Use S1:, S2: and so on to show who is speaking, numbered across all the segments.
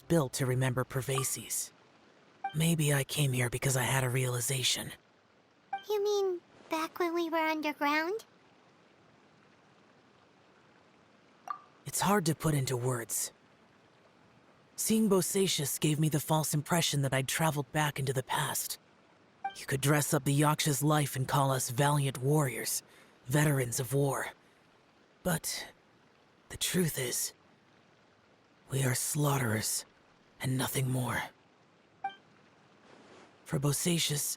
S1: built to remember Pervases. Maybe I came here because I had a realization.
S2: You mean back when we were underground?
S1: It's hard to put into words. Seeing Bosacius gave me the false impression that I'd traveled back into the past. You could dress up the Yaksha's life and call us valiant warriors, veterans of war. But the truth is, we are slaughterers and nothing more. For Bosacius,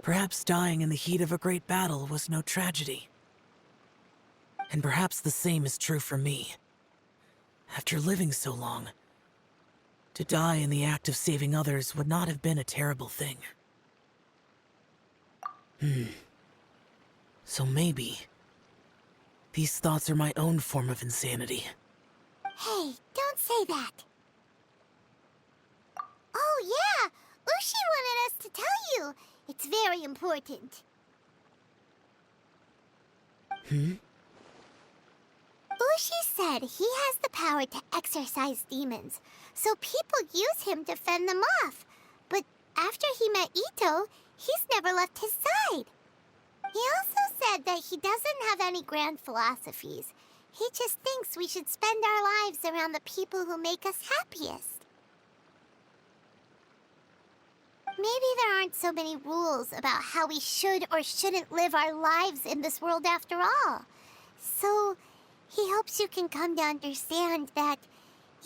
S1: perhaps dying in the heat of a great battle was no tragedy. And perhaps the same is true for me. After living so long, to die in the act of saving others would not have been a terrible thing. So maybe these thoughts are my own form of insanity.
S2: Hey, don't say that. Oh yeah, Ushi wanted us to tell you. It's very important. Ushi said he has the power to exorcise demons, so people use him to fend them off. But after he met Ito, he's never left his side. He also said that he doesn't have any grand philosophies. He just thinks we should spend our lives around the people who make us happiest. Maybe there aren't so many rules about how we should or shouldn't live our lives in this world after all. So he hopes you can come to understand that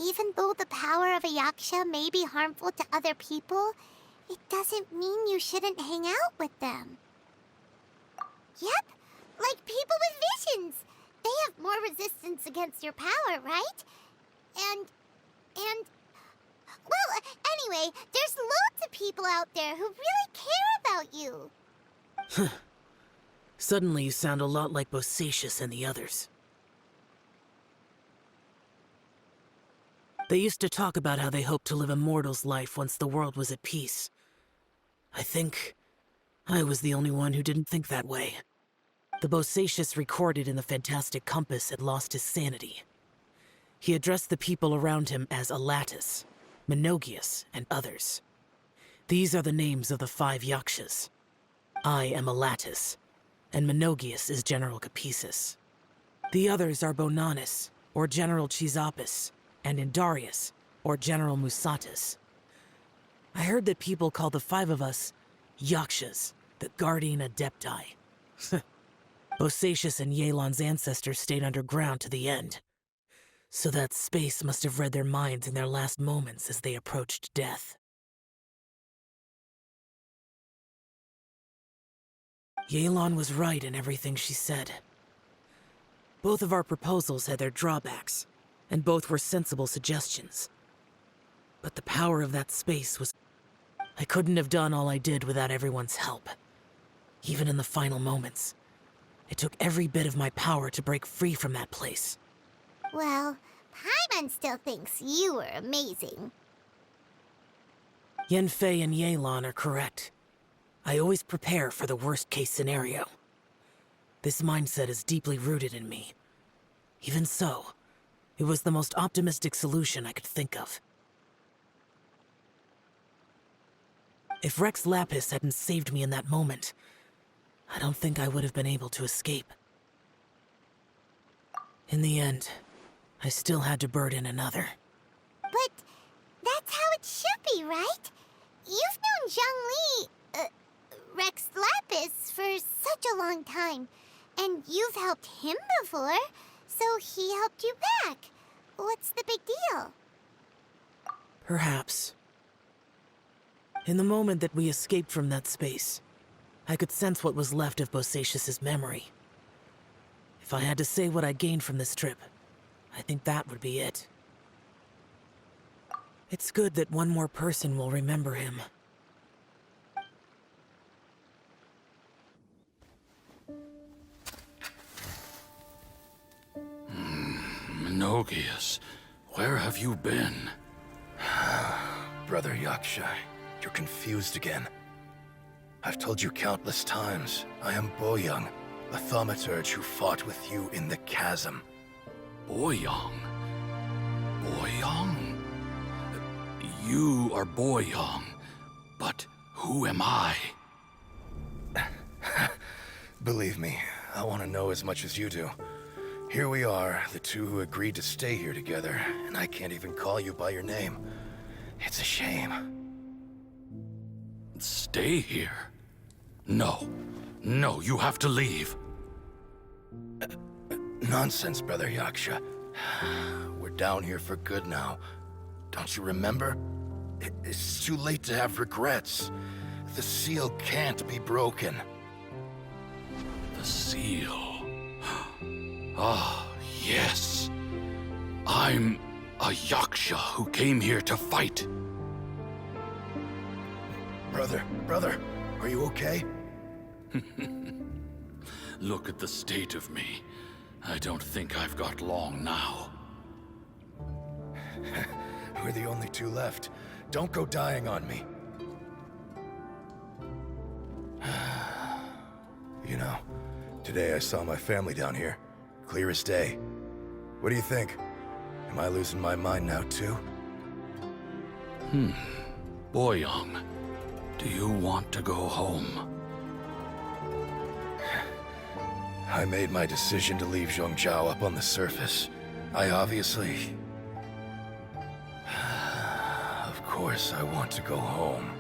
S2: even though the power of a yaksha may be harmful to other people, it doesn't mean you shouldn't hang out with them. Yep, like people with visions. They have more resistance against your power, right? And... Well, anyway, there's loads of people out there who really care about you.
S1: Suddenly you sound a lot like Bosacius and the others. They used to talk about how they hoped to live a mortal's life once the world was at peace. I think I was the only one who didn't think that way. The Bosacius recorded in the Fantastic Compass had lost his sanity. He addressed the people around him as Alatus, Menogius, and others. These are the names of the 5 Yakshas. I am Alatus, and Menogius is General Capisis. The others are Bonanis, or General Chisapis, and Indarius, or General Musatus. I heard that people call the 5 of us Yakshas, the Guardian Adepti. Bosacius and Yelan's ancestors stayed underground to the end. So that space must have read their minds in their last moments as they approached death. Yelan was right in everything she said. Both of our proposals had their drawbacks, and both were sensible suggestions. But the power of that space was... I couldn't have done all I did without everyone's help. Even in the final moments, it took every bit of my power to break free from that place.
S2: Well, Paimon still thinks you were amazing.
S1: Yanfei and Yelan are correct. I always prepare for the worst-case scenario. This mindset is deeply rooted in me. Even so, it was the most optimistic solution I could think of. If Rex Lapis hadn't saved me in that moment, I don't think I would have been able to escape. In the end, I still had to burden another.
S2: But that's how it should be, right? You've known Zhang Li, Rex Lapis, for such a long time. And you've helped him before, so he helped you back. What's the big deal?
S1: Perhaps. In the moment that we escaped from that space, I could sense what was left of Bosacius's memory. If I had to say what I gained from this trip, I think that would be it. It's good that one more person will remember him.
S3: Menogius, where have you been?
S4: Brother Yaksha, you're confused again. I've told you countless times, I am Boyoung, the thaumaturge who fought with you in the chasm.
S3: Boyoung? Boyoung? You are Boyong, but who am I?
S4: Believe me, I want to know as much as you do. Here we are, the two who agreed to stay here together, and I can't even call you by your name. It's a shame.
S3: Stay here? No. No, you have to leave.
S4: Nonsense, Brother Yaksha. We're down here for good now. Don't you remember? It's too late to have regrets. The seal can't be broken.
S3: The seal. Ah, yes. I'm a Yaksha who came here to fight.
S4: Brother, are you okay?
S3: Look at the state of me. I don't think I've got long now.
S4: We're the only two left. Don't go dying on me. You know, today I saw my family down here. Clear as day. What do you think? Am I losing my mind now too?
S3: Boyong, do you want to go home?
S4: I made my decision to leave Zhongzhao up on the surface. I obviously... Of course I want to go home.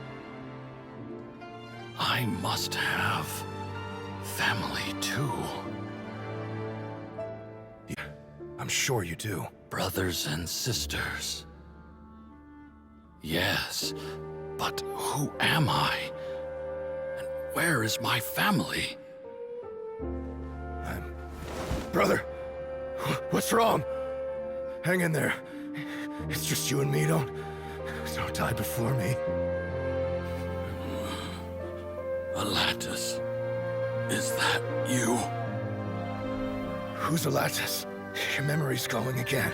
S3: I must have family too.
S4: Yeah, I'm sure you do.
S3: Brothers and sisters. Yes, but who am I? And where is my family?
S4: Brother, what's wrong? Hang in there. It's just you and me, don't die before me.
S3: Alatus, is that you?
S4: Who's Alatus? Your memory's going again.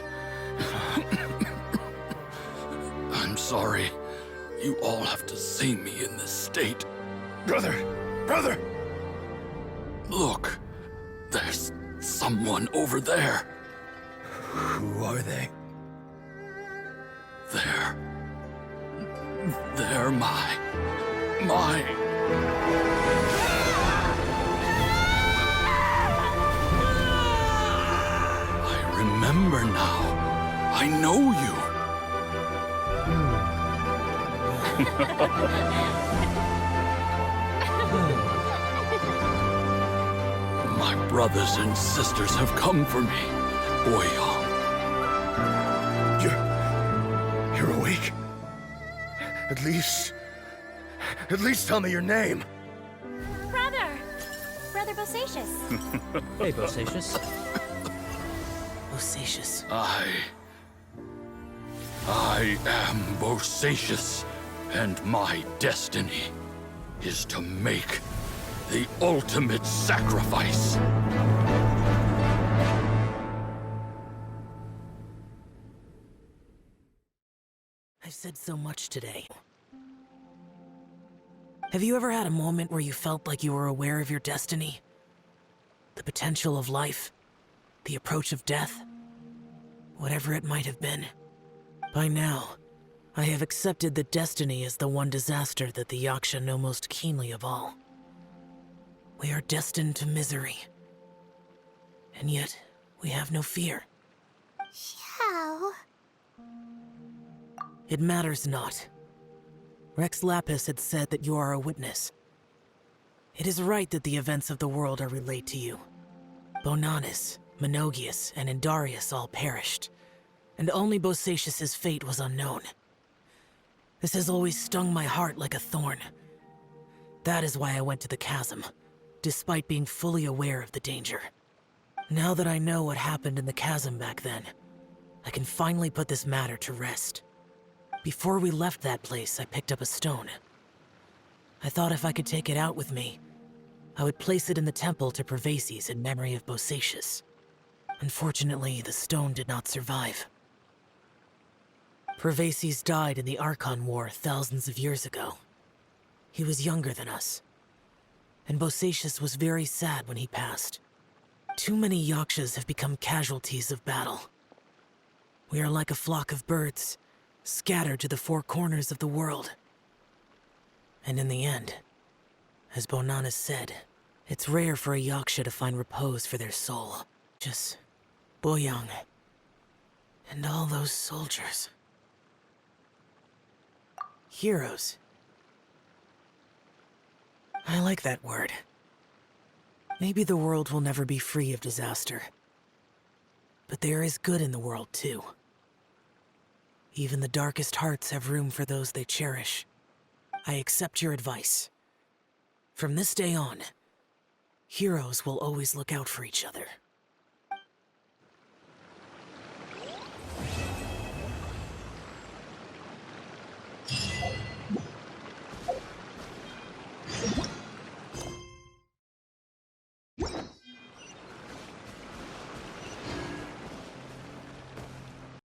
S3: I'm sorry. You all have to see me in this state.
S4: Brother!
S3: Look, there's someone over there.
S4: Who are they?
S3: They're my... I remember now. I know you. My brothers and sisters have come for me, Boyong.
S4: You're awake? At least tell me your name.
S2: Brother Bosacius.
S5: Hey, Bosacius.
S1: Bosacius.
S3: I am Bosacius, and my destiny is to make the ultimate sacrifice.
S1: I've said so much today. Have you ever had a moment where you felt like you were aware of your destiny? The potential of life? The approach of death? Whatever it might have been. By now, I have accepted that destiny is the one disaster that the Yaksha know most keenly of all. We are destined to misery. And yet, we have no fear.
S2: Xiao.
S1: It matters not. Rex Lapis had said that you are a witness. It is right that the events of the world are relayed to you. Bonanis, Menogius, and Indarius all perished, and only Bosacius's fate was unknown. This has always stung my heart like a thorn. That is why I went to the chasm, despite being fully aware of the danger. Now that I know what happened in the chasm back then, I can finally put this matter to rest. Before we left that place, I picked up a stone. I thought if I could take it out with me, I would place it in the temple to Pervases in memory of Bosacius. Unfortunately, the stone did not survive. Pervases died in the Archon War thousands of years ago. He was younger than us, and Bosacius was very sad when he passed. Too many Yakshas have become casualties of battle. We are like a flock of birds, scattered to the four corners of the world. And in the end, as Bonanas said, it's rare for a Yaksha to find repose for their soul. Just Boyang and all those soldiers. Heroes. I like that word. Maybe the world will never be free of disaster. But there is good in the world, too. Even the darkest hearts have room for those they cherish. I accept your advice. From this day on, heroes will always look out for each other.